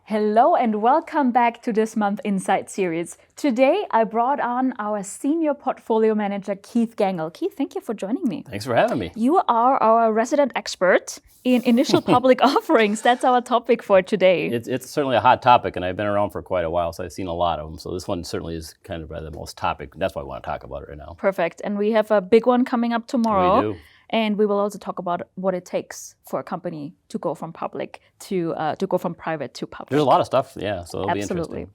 Hello and welcome back to this month's Insight series. Today I brought on our senior portfolio manager, Keith Gangl. Keith, thank you for joining me. Thanks for having me. You are our resident expert in initial public offerings. That's our topic for today. It's certainly a hot topic, and I've been around for quite a while, so I've seen a lot of them. So this one certainly is kind of the most topic. That's why I want to talk about it right now. Perfect. And we have a big one coming up tomorrow. We do. And we will also talk about what it takes for a company to go from public to go from private to public. There's a lot of stuff, yeah, so it'll be interesting.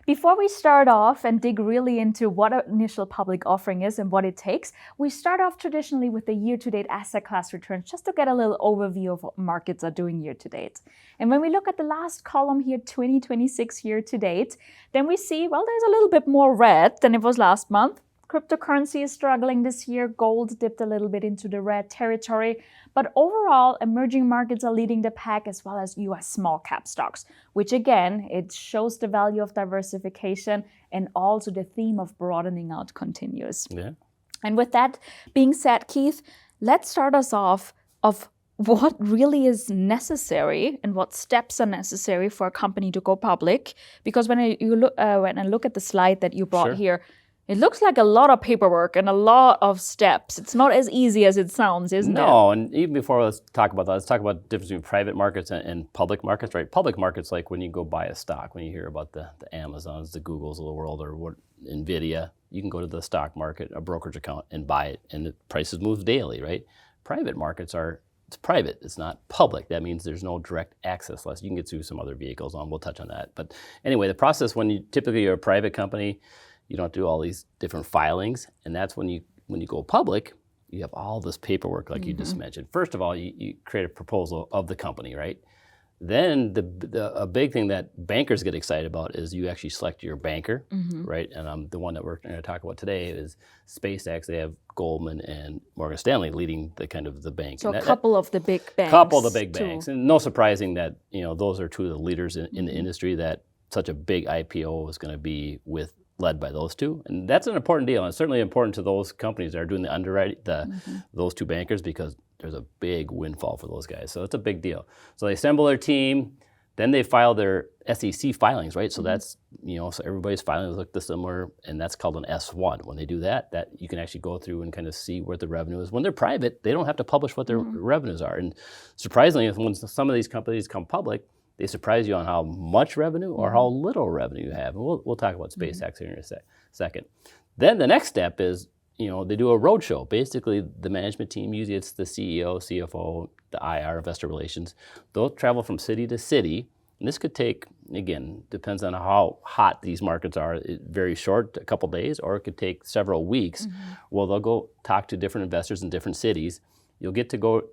Before we start off and dig really into what an initial public offering is and what it takes, we start off traditionally with the year-to-date asset class returns, just to get a little overview of what markets are doing year-to-date. And when we look at the last column here, 2026 year-to-date, then we see, well, there's a little bit more red than it was last month. Cryptocurrency is struggling this year. Gold dipped a little bit into the red territory. But overall, emerging markets are leading the pack, as well as US small cap stocks, which again, it shows the value of diversification, and also the theme of broadening out continues. Yeah. And with that being said, Keith, let's start us off of what really is necessary and what steps are necessary for a company to go public. Because when I look at the slide that you brought here, it looks like a lot of paperwork and a lot of steps. It's not as easy as it sounds, isn't it? No, and even before let's talk about that, let's talk about the difference between private markets and public markets, right? Public markets, like when you go buy a stock, when you hear about the Amazons, the Googles of the world, or what, NVIDIA, you can go to the stock market, a brokerage account, and buy it, and the prices move daily, right? Private markets it's private, it's not public. That means there's no direct access unless you can get through some other vehicles we'll touch on that. But anyway, the process when you're a private company, you don't do all these different filings, and that's when you go public, you have all this paperwork like you just mentioned. First of all, you create a proposal of the company, right? Then a big thing that bankers get excited about is you actually select your banker, right? And the one that we're going to talk about today is SpaceX. They have Goldman and Morgan Stanley leading the bank. So a couple of the big banks. Couple of the big banks, and no surprising that those are two of the leaders in the industry. That such a big IPO is going to be led by those two, and that's an important deal. And it's certainly important to those companies that are doing the underwriting, those two bankers, because there's a big windfall for those guys. So it's a big deal. So they assemble their team, then they file their SEC filings, right? So that's so everybody's filings look similar, and that's called an S1. When they do that you can actually go through and kind of see where the revenue is. When they're private, they don't have to publish what their revenues are. And surprisingly, when some of these companies come public, they surprise you on how much revenue or how little revenue you have. And we'll talk about SpaceX here in a second. Then the next step is, they do a roadshow. Basically, the management team, usually it's the CEO, CFO, the IR, investor relations. They'll travel from city to city. And this could take, again, depends on how hot these markets are, very short, a couple days, or it could take several weeks. Well, they'll go talk to different investors in different cities. You'll get to go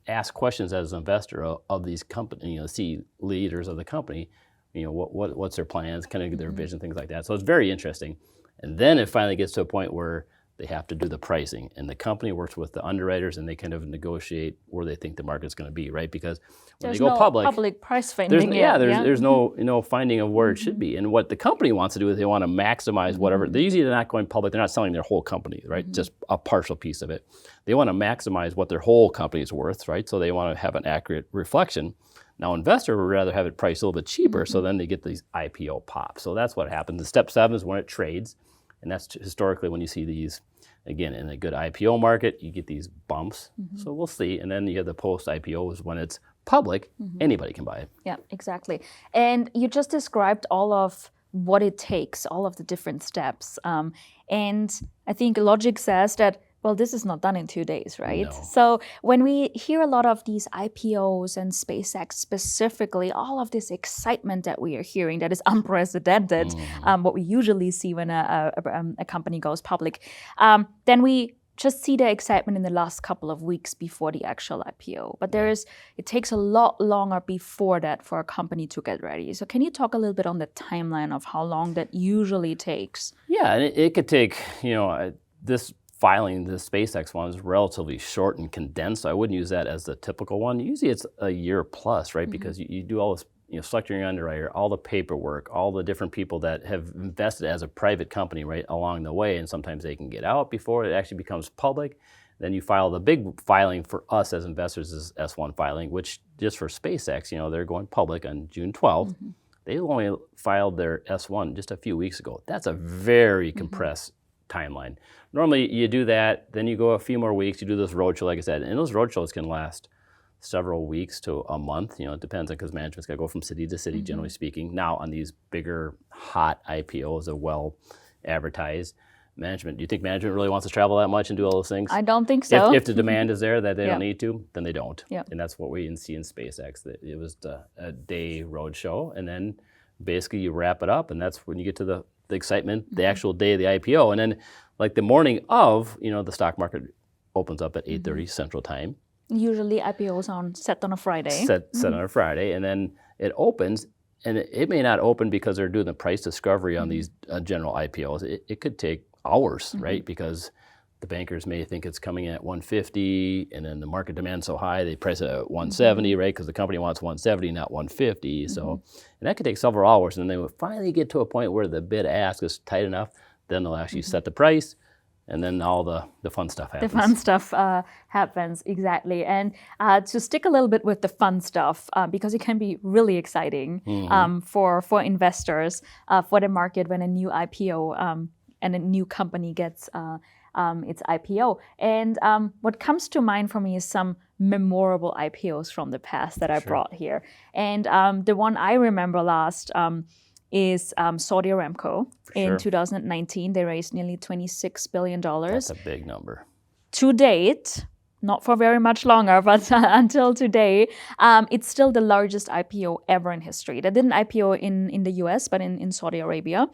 ask questions as an investor of these companies, see leaders of the company, what's their plans, kind of their vision, things like that. So it's very interesting. And then it finally gets to a point where they have to do the pricing, and the company works with the underwriters, and they kind of negotiate where they think the market's going to be, right? Because when they go public price finding. There's no finding of where it should be. And what the company wants to do is they want to maximize whatever. They're not going public. They're not selling their whole company, right? Just a partial piece of it. They want to maximize what their whole company is worth, right? So they want to have an accurate reflection. Now, investor would rather have it priced a little bit cheaper, so then they get these IPO pops. So that's what happens. The step 7 is when it trades. And that's historically when you see these, again, in a good IPO market, you get these bumps. So we'll see. And then you have the post-IPOs when it's public, anybody can buy it. Yeah, exactly. And you just described all of what it takes, all of the different steps. And I think logic says that, well, this is not done in 2 days, right? No. So when we hear a lot of these IPOs and SpaceX specifically, all of this excitement that we are hearing that is unprecedented, what we usually see when a company goes public, then we just see the excitement in the last couple of weeks before the actual IPO. But it takes a lot longer before that for a company to get ready. So can you talk a little bit on the timeline of how long that usually takes? Yeah, and it could take, this filing, the SpaceX one, is relatively short and condensed. So I wouldn't use that as the typical one. Usually it's a year plus, right? Because you do all this, selecting your underwriter, all the paperwork, all the different people that have invested as a private company, right, along the way. And sometimes they can get out before it actually becomes public. Then you file the big filing for us as investors is S1 filing, which just for SpaceX, they're going public on June 12th. They only filed their S1 just a few weeks ago. That's a very compressed timeline. Normally you do that, then you go a few more weeks, you do this roadshow, like I said, and those roadshows can last several weeks to a month. It depends, because management's got to go from city to city, generally speaking. Now on these bigger, hot IPOs, that well advertised, management, do you think management really wants to travel that much and do all those things? I don't think so. If the demand is there that they don't need to, then they don't. Yep. And that's what we see in SpaceX. That it was a day road show, and then basically you wrap it up, and that's when you get to the excitement, the actual day of the IPO. And then like the morning of, the stock market opens up at 8:30 Central Time. Usually IPOs are set on a Friday. Set on a Friday, and then it opens, and it may not open because they're doing the price discovery on these general IPOs. It could take hours, right? Because the bankers may think it's coming in at 150, and then the market demand's so high, they price it at 170, right? Because the company wants 170, not 150. So, and that could take several hours, and then they would finally get to a point where the bid ask is tight enough, then they'll actually set the price, and then all the fun stuff happens. The fun stuff happens, exactly. And to stick a little bit with the fun stuff, because it can be really exciting for investors, for the market when a new IPO and a new company gets its IPO. And what comes to mind for me is some memorable IPOs from the past that I brought here. And the one I remember last is Saudi Aramco. In 2019, they raised nearly $26 billion. That's a big number. To date, not for very much longer, but until today, it's still the largest IPO ever in history. They didn't IPO in the US, but in Saudi Arabia.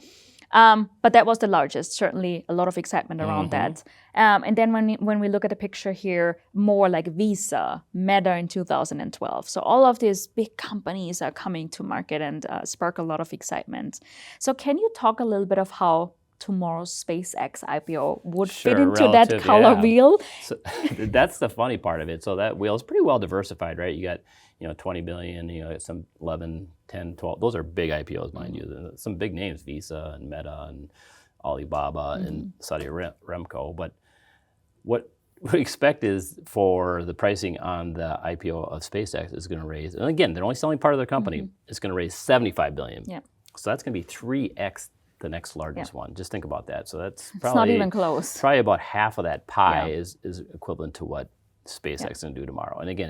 But that was the largest, certainly a lot of excitement around that. And then when we look at the picture here, more like Visa, Meta in 2012. So all of these big companies are coming to market and spark a lot of excitement. So can you talk a little bit of how tomorrow's SpaceX IPO would fit into that color wheel? So, that's the funny part of it. So that wheel is pretty well diversified, right? You got 20 billion, some 11, 10, 12. Those are big IPOs, mind you. Some big names, Visa and Meta and Alibaba and Saudi Aramco. But what we expect is for the pricing on the IPO of SpaceX is going to raise, and again, they're only selling part of their company, it's going to raise $75 billion. Yeah. So that's going to be 3x the next largest one. Just think about that. So that's probably it's not even close. Probably about half of that pie is equivalent to what SpaceX is going to do tomorrow. And again,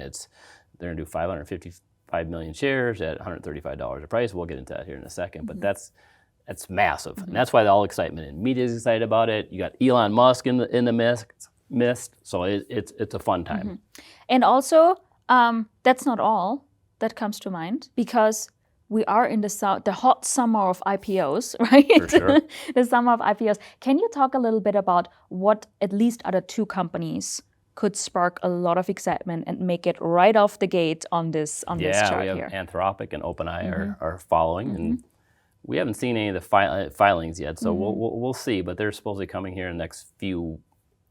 they're going to do 555 million shares at $135 a price. We'll get into that here in a second, but that's massive. And that's why all excitement and media is excited about it. You got Elon Musk in the mist. So it's a fun time. And also, that's not all that comes to mind, because we are in the hot summer of IPOs, right? For sure. The summer of IPOs. Can you talk a little bit about what at least other two companies could spark a lot of excitement and make it right off the gate on this chart here? Yeah, we have Anthropic and OpenAI are following, and we haven't seen any of the filings yet, so we'll see. But they're supposedly coming here in the next few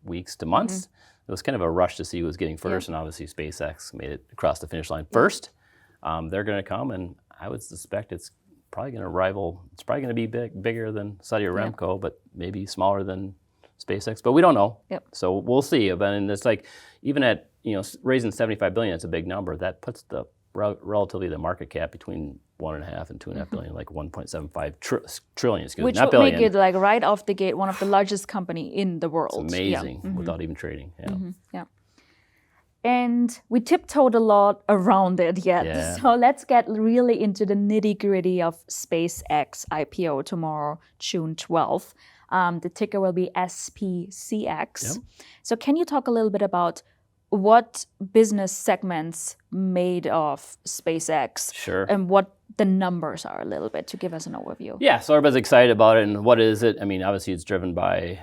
weeks to months. It was kind of a rush to see who was getting first, and obviously SpaceX made it across the finish line first. They're going to come, and I would suspect it's probably going to rival. It's probably going to be bigger than Saudi Aramco, but maybe smaller than SpaceX. But we don't know. So we'll see. And it's like, even at raising $75 billion, it's a big number. That puts the relatively the market cap between 1.5 and 2.5 billion, like 1.75 trillion. Which not would billion. make it like right off the gate one of the largest company in the world. It's amazing without even trading. Yeah. And we tiptoed a lot around it yet. Yeah. So let's get really into the nitty-gritty of SpaceX IPO tomorrow, June 12th. The ticker will be SPCX. So can you talk a little bit about what business segments made of SpaceX? Sure. And what the numbers are a little bit, to give us an overview. Yeah, so everybody's excited about it. And what is it? I mean, obviously it's driven by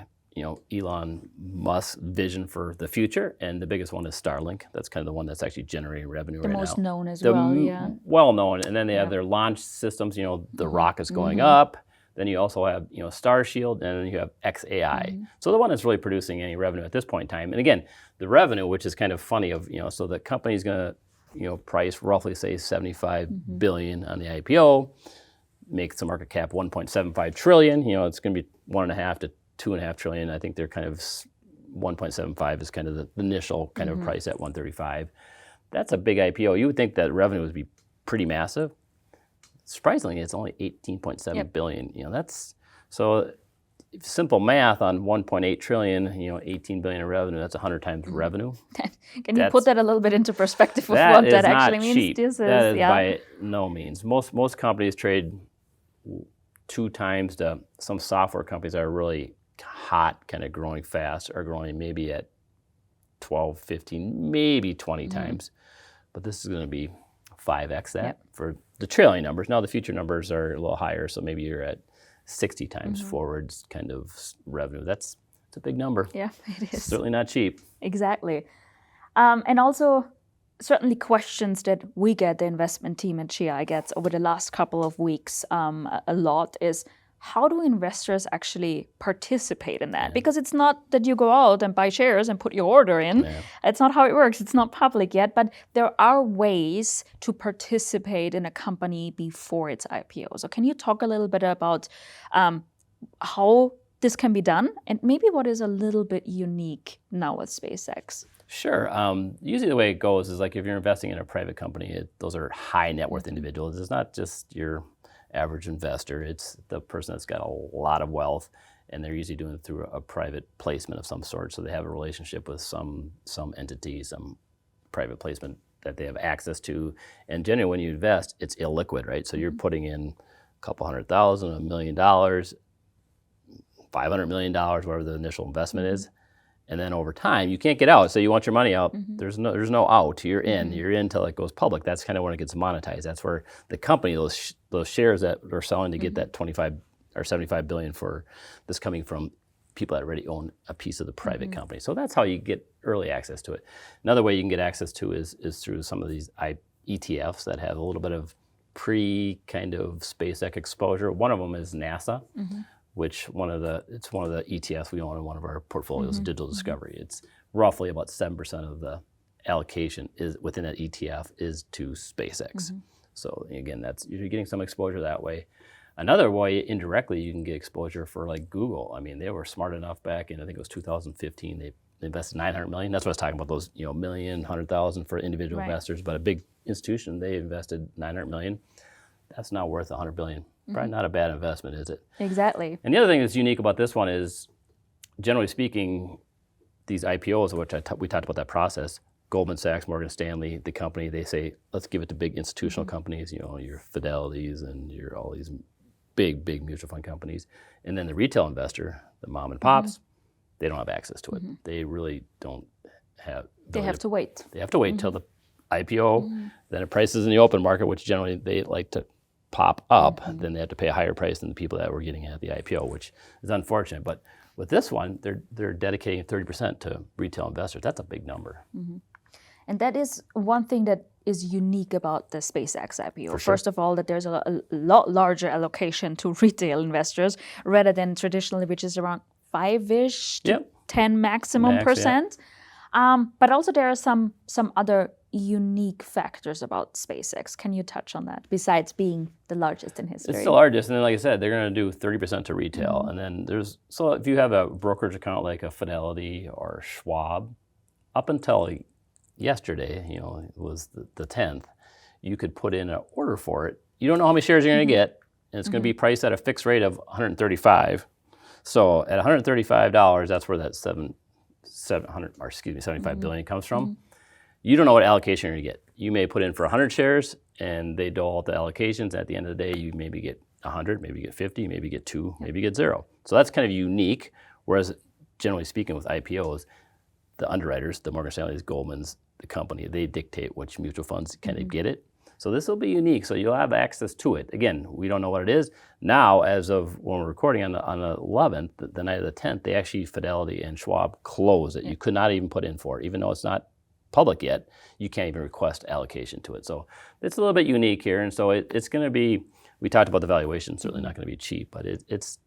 Elon Musk's vision for the future, and the biggest one is Starlink. That's kind of the one that's actually generating revenue right now. The most known as well, yeah. Well known, and then they have their launch systems. The rockets going up. Then you also have Starshield, and then you have XAI. So the one that's really producing any revenue at this point in time. And again, the revenue, which is kind of funny, so the company's going to price roughly say 75 billion on the IPO, makes the market cap 1.75 trillion. It's going to be 1.5 to 2.5 trillion. I think they're kind of 1.75 is kind of the initial kind of price at 135. That's a big IPO. You would think that revenue would be pretty massive. surprisingly, it's only 18.7 billion. That's so simple math on 1.8 trillion. 18 billion in revenue. That's 100 times revenue. Can you put that a little bit into perspective of that what is that not actually cheap. means? That is by no means. Most companies trade 2 times to some software companies that are really hot, kind of growing fast, are growing maybe at 12, 15, maybe 20 times. But this is going to be 5x that for the trailing numbers. Now the future numbers are a little higher, so maybe you're at 60 times forwards kind of revenue. It's a big number. Yeah, it is. Certainly not cheap. Exactly. And also, certainly questions that we get, the investment team at GI gets over the last couple of weeks a lot is, how do investors actually participate in that? Because it's not that you go out and buy shares and put your order in. It's not how it works. It's not public yet, but there are ways to participate in a company before its IPO. So can you talk a little bit about how this can be done and maybe what is a little bit unique now with SpaceX? Sure. Usually the way it goes is like if you're investing in a private company, those are high net worth individuals. It's not just your average investor. It's the person that's got a lot of wealth, and they're usually doing it through a private placement of some sort. So they have a relationship with some entity, some private placement that they have access to. And generally when you invest, it's illiquid, right? So you're putting in a couple $100,000, $1 million, $500 million, whatever the initial investment is. And then over time, you can't get out. So you want your money out. There's no out. You're in. You're in until it goes public. That's kind of when it gets monetized. That's where the company, those shares that they're selling to get that 25 or 75 billion for this coming from people that already own a piece of the private company. So that's how you get early access to it. Another way you can get access to is through some of these ETFs that have a little bit of kind of SpaceX exposure. One of them is NASA. Which it's one of the ETFs we own in one of our portfolios, Digital Discovery. It's roughly about 7% of the allocation is within that ETF is to SpaceX. So again, you're getting some exposure that way. Another way, indirectly, you can get exposure for like Google. I mean, they were smart enough back in, I think it was 2015, they invested $900 million. That's what I was talking about, those million, 100,000 for individual investors, but a big institution, they invested $900 million. That's now worth $100 billion. Probably not a bad investment, is it? Exactly. And the other thing that's unique about this one is, generally speaking, these IPOs, which we talked about that process, Goldman Sachs, Morgan Stanley, the company, they say, let's give it to big institutional companies, your Fidelities and all these big mutual fund companies. And then the retail investor, the mom and pops, they don't have access to it. They really don't have. They have to wait. They have to wait until the IPO, then it prices in the open market, which generally they like to pop up, then they have to pay a higher price than the people that were getting at the IPO, which is unfortunate. But with this one, they're dedicating 30% to retail investors. That's a big number. And that is one thing that is unique about the SpaceX IPO. For sure. First of all, that there's a lot larger allocation to retail investors rather than traditionally, which is around 5-ish to 10 maximum percent. But also there are some other unique factors about SpaceX. Can you touch on that, besides being the largest in history? It's the largest, and then like I said, they're going to do 30% to retail. And then so if you have a brokerage account like a Fidelity or Schwab, up until yesterday, it was the 10th, you could put in an order for it. You don't know how many shares you're going to get, and it's going to be priced at a fixed rate of $135. So at $135, that's where that 75 billion comes from. You don't know what allocation you're going to get. You may put in for 100 shares, and they dole out the allocations. At the end of the day, you maybe get 100, maybe get 50, maybe get 2, maybe get 0. So that's kind of unique. Whereas, generally speaking, with IPOs, the underwriters, the Morgan Stanley's, Goldman's, the company, they dictate which mutual funds kind of get it. So this will be unique. So you'll have access to it. Again, we don't know what it is. Now, as of when we're recording on the 11th, the night of the 10th, they actually, Fidelity and Schwab, closed it. You could not even put in for it, even though it's not public yet. You can't even request allocation to it. So it's a little bit unique here. And so it's going to be, we talked about the valuation, certainly not going to be cheap, but it's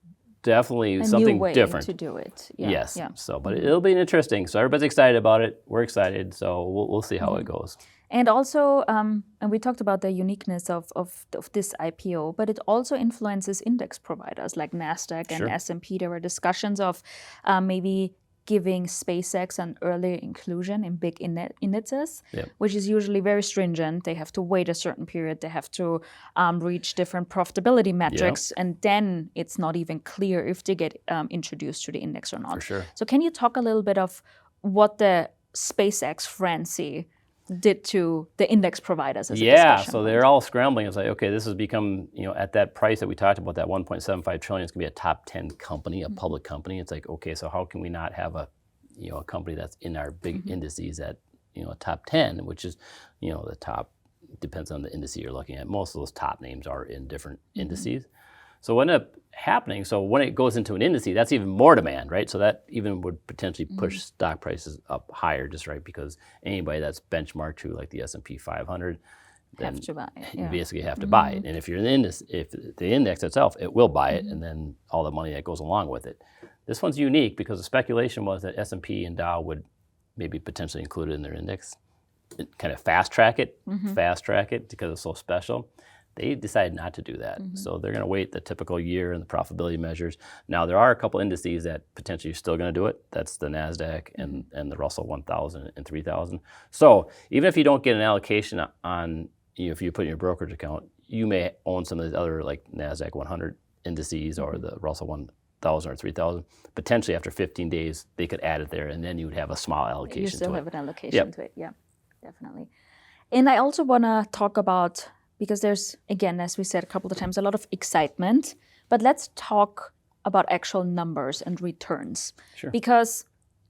definitely something new way different to do it. Yes. So, but it'll be interesting. So everybody's excited about it. We're excited. So we'll see how it goes. And also, and we talked about the uniqueness of this IPO, but it also influences index providers like NASDAQ and S&P. There were discussions of maybe giving SpaceX an early inclusion in big indices, Yep. which is usually very stringent. They have to wait a certain period. They have to reach different profitability metrics, and then it's not even clear if they get introduced to the index or not. For sure. So can you talk a little bit of what the SpaceX frenzy did to the index providers as a discussion so point? they're all scrambling. It's like, okay, this has become, at that price that we talked about, that 1.75 trillion, it's gonna be a top 10 company, a public company. It's like, okay, so how can we not have a company that's in our big indices at, a top 10, which is, the top, depends on the index you're looking at. Most of those top names are in different indices. So what ended up happening, so when it goes into an index, that's even more demand, right? So that even would potentially push stock prices up higher, just right, because anybody that's benchmarked to like the S&P 500, then have to buy it. you basically have to buy it. And if you're in the index, if the index itself, it will buy it, and then all the money that goes along with it. This one's unique because the speculation was that S&P and Dow would maybe potentially include it in their index, kind of fast track it because it's so special. They decided not to do that. So they're going to wait the typical year and the profitability measures. Now, there are a couple indices that potentially are still going to do it. That's the NASDAQ and the Russell 1000 and 3000. So even if you don't get an allocation on, if you put in your brokerage account, you may own some of the other like NASDAQ 100 indices or the Russell 1000 or 3000. Potentially after 15 days, they could add it there, and then you would have a small allocation to it. You still have an allocation to it, yeah, definitely. And I also want to talk about, because there's, again, as we said a couple of times, a lot of excitement, but let's talk about actual numbers and returns. Sure. Because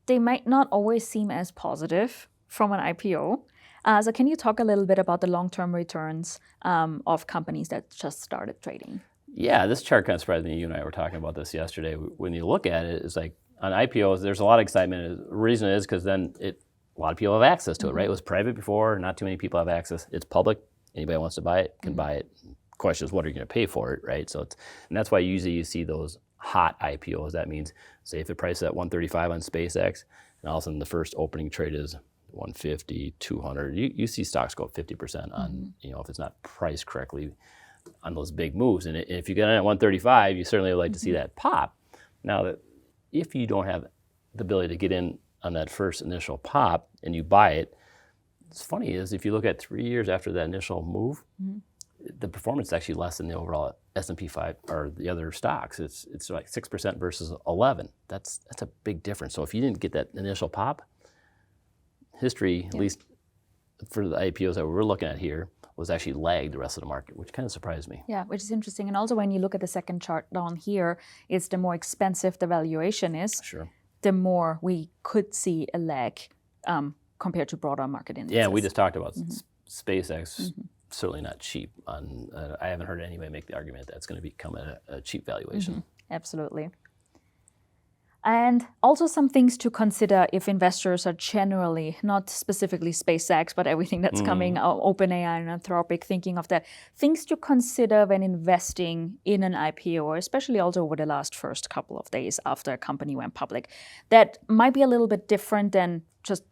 they might not always seem as positive from an IPO. So can you talk a little bit about the long-term returns of companies that just started trading? Yeah, this chart kind of surprised me. You and I were talking about this yesterday. When you look at it, it's like on IPOs, there's a lot of excitement. The reason is because then a lot of people have access to it, right? It was private before, not too many people have access. It's public. Anybody wants to buy it can buy it. Question is, what are you going to pay for it, right? So, and that's why usually you see those hot IPOs. That means, say, if the price is at 135 on SpaceX, and all of a sudden the first opening trade is 150, 200. You see stocks go up 50% on, if it's not priced correctly on those big moves. And if you get in at 135, you certainly would like to see that pop. Now, if you don't have the ability to get in on that first initial pop and you buy it, what's funny is if you look at 3 years after that initial move, the performance is actually less than the overall S&P 5 or the other stocks. It's like 6% versus 11. That's a big difference. So if you didn't get that initial pop, history, at least for the IPOs that we're looking at here, was actually lagged the rest of the market, which kind of surprised me. Yeah, which is interesting. And also when you look at the second chart down here, it's the more expensive the valuation is, the more we could see a lag compared to broader market indexes. Yeah, we just talked about SpaceX, certainly not cheap. I haven't heard anybody make the argument that it's going to become a cheap valuation. Absolutely. And also some things to consider if investors are generally, not specifically SpaceX, but everything that's coming, OpenAI and Anthropic, thinking of that. Things to consider when investing in an IPO, especially also over the last first couple of days after a company went public, that might be a little bit different than just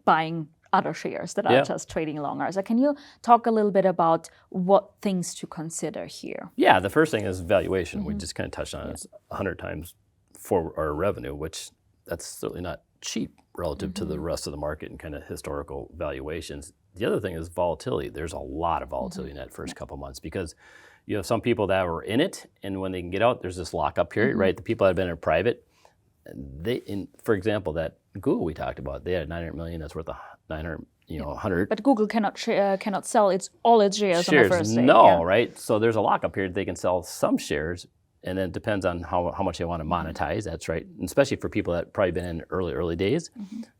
buying other shares that are just trading longer. So can you talk a little bit about what things to consider here? Yeah, the first thing is valuation. We just kind of touched on it. It's 100 times for our revenue, which that's certainly not cheap relative to the rest of the market and kind of historical valuations. The other thing is volatility. There's a lot of volatility in that first couple months because you have some people that were in it, and when they can get out, there's this lockup period, right? The people that have been in private, for example, that Google we talked about, they had 900 million. That's worth 100. But Google cannot sell all its shares on the first day. No, right? So there's a lockup period. They can sell some shares. And then it depends on how much they want to monetize. That's right. And especially for people that probably been in early days,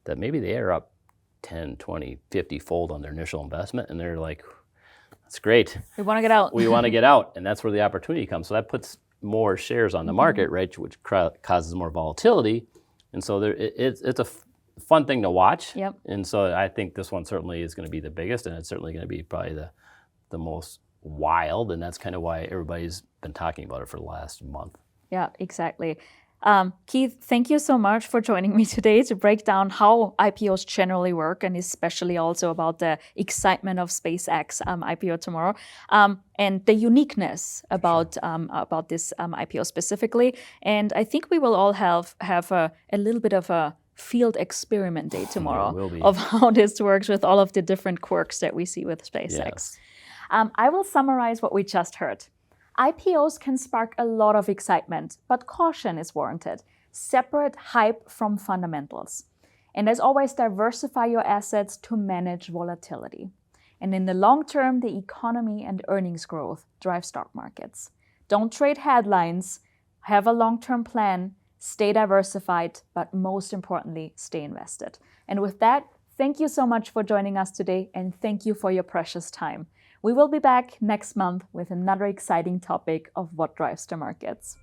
that maybe they are up 10, 20, 50 fold on their initial investment. And they're like, that's great. We want to get out. We want to get out. And that's where the opportunity comes. So that puts more shares on the market, right, which causes more volatility. And so it's a fun thing to watch. And so I think this one certainly is going to be the biggest, and it's certainly going to be probably the most wild, and that's kind of why everybody's been talking about it for the last month. Yeah, exactly. Keith, thank you so much for joining me today to break down how IPOs generally work, and especially also about the excitement of SpaceX IPO tomorrow, and the uniqueness about this IPO specifically. And I think we will all have a little bit of a field experiment day tomorrow will be. of how this works with all of the different quirks that we see with SpaceX. Yes. I will summarize what we just heard. IPOs can spark a lot of excitement, but caution is warranted. Separate hype from fundamentals. And as always, diversify your assets to manage volatility. And in the long term, the economy and earnings growth drive stock markets. Don't trade headlines, have a long-term plan, stay diversified, but most importantly, stay invested. And with that, thank you so much for joining us today, and thank you for your precious time. We will be back next month with another exciting topic of what drives the markets.